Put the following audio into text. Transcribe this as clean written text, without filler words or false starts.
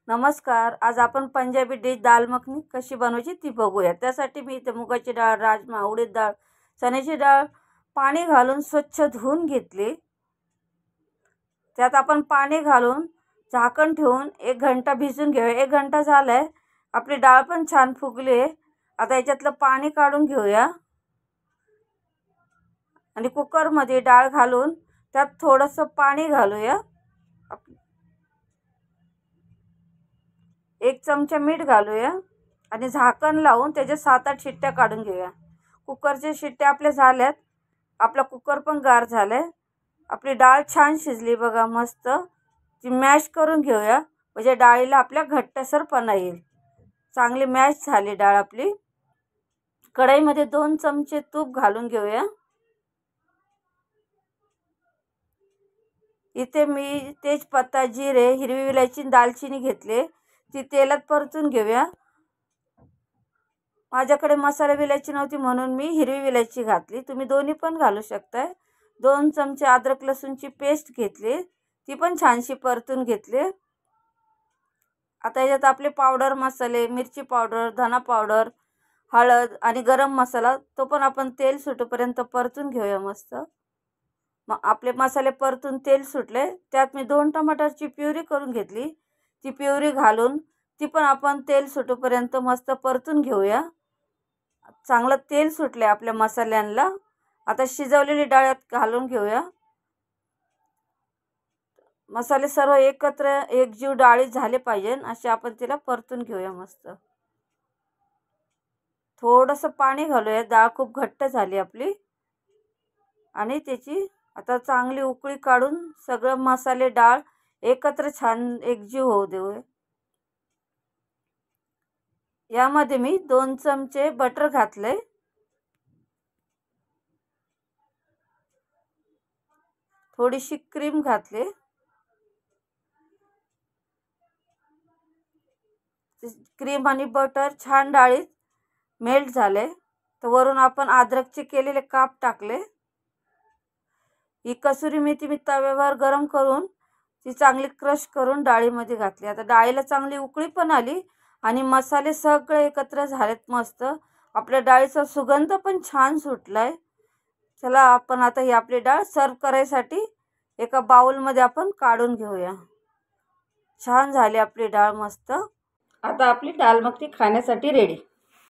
नमस्कार. आज आपण पंजाबी डिश दाल मखनी कशी बनवायची ती बघूया. त्यासाठी मी इथे मुगाची डाळ, राजमा, उडीद डाळ, चण्याची डाळ पाणी घालून स्वच्छ धुवून घेतली. त्यात आपण पाणी घालून झाकण ठेवून 1 घंटा भिजून घेऊया. 1 घंटा झालाय. आपली डाळ पण छान फुगली आहे. आता याच्यातलं पाणी काढून घेऊया आणि कुकरमध्ये डाळ घालून त्यात थोडंसं पाणी घालूया. 1 चमचा मीठ घालूया आणि झाकण लावून त्याच्या 7-8 शिट्ट्या काढून घेऊया. कुकरच्या शिट्ट्या आपल्या झाल्यात. आपला कुकर पण गार झालाय. आपली डाळ छान शिजली बघा, मस्त. ती मॅश करून घेऊया म्हणजे डाळीला आपल्या घट्टसरपणा येईल. चांगली मॅश झाली डाळ आपली. कढईमध्ये 2 चमचे तूप घालून घेऊया. इथे मी तेजपत्ता, जिरे, हिरवी विलायची, दालचिनी घेतले. ती तेलात परतून घेऊया. माझ्याकडे मसाला विलायची नव्हती म्हणून मी हिरवी विलायची घातली. तुम्ही दोन्ही पण घालू शकताय. 2 चमचे अद्रक लसूणची पेस्ट घेतली. ती पण छानशी परतून घेतली. आता याच्यात आपले पावडर मसाले, मिरची पावडर, धना पावडर, हळद आणि गरम मसाला तो पण आपण तेल सुटेपर्यंत परतून घेऊया मस्त. मग आपले मसाले परतून तेल सुटले. त्यात मी 2 टमाटरची प्युरी करून घेतली. ती प्युरी घालून ती पण आपण तेल सुटेपर्यंत मस्त परतून घेऊया. चांगलं तेल सुटले आपल्या मसाल्यांना. आता शिजवलेली डाळ यात घालून घेऊया. मसाले सर्व एकत्र एकजीव डाळीत झाले पाहिजे असे आपण तिला परतून घेऊया मस्त. थोडंसं पाणी घालूया. डाळ खूप घट्ट झाली आपली आणि त्याची आता चांगली उकळी काढून सगळं मसाले डाळ एकत्र छान एकजीव होऊ देऊया. यामध्ये मी 2 चमचे बटर घातले. थोडीशी क्रीम घातली. क्रीम आणि बटर छान डाळीत मेल्ट झाले. तर वरून आपण अद्रकचे केलेले काप टाकले. ही कसुरी मेथी मी तव्यावर गरम करून ती चांगली क्रश करून डाळीमध्ये घातली. आता डाळीला चांगली उकळी पण आली आणि मसाले सगळे एकत्र झालेत मस्त. आपल्या डाळीचा सुगंध पण छान सुटलाय. चला आपण आता ही आपली डाळ सर्व करायसाठी एका बाउलमध्ये आपण काढून घेऊया. छान झाली आपली डाळ मस्त. आता आपली दाल मखनी खाण्यासाठी रेडी.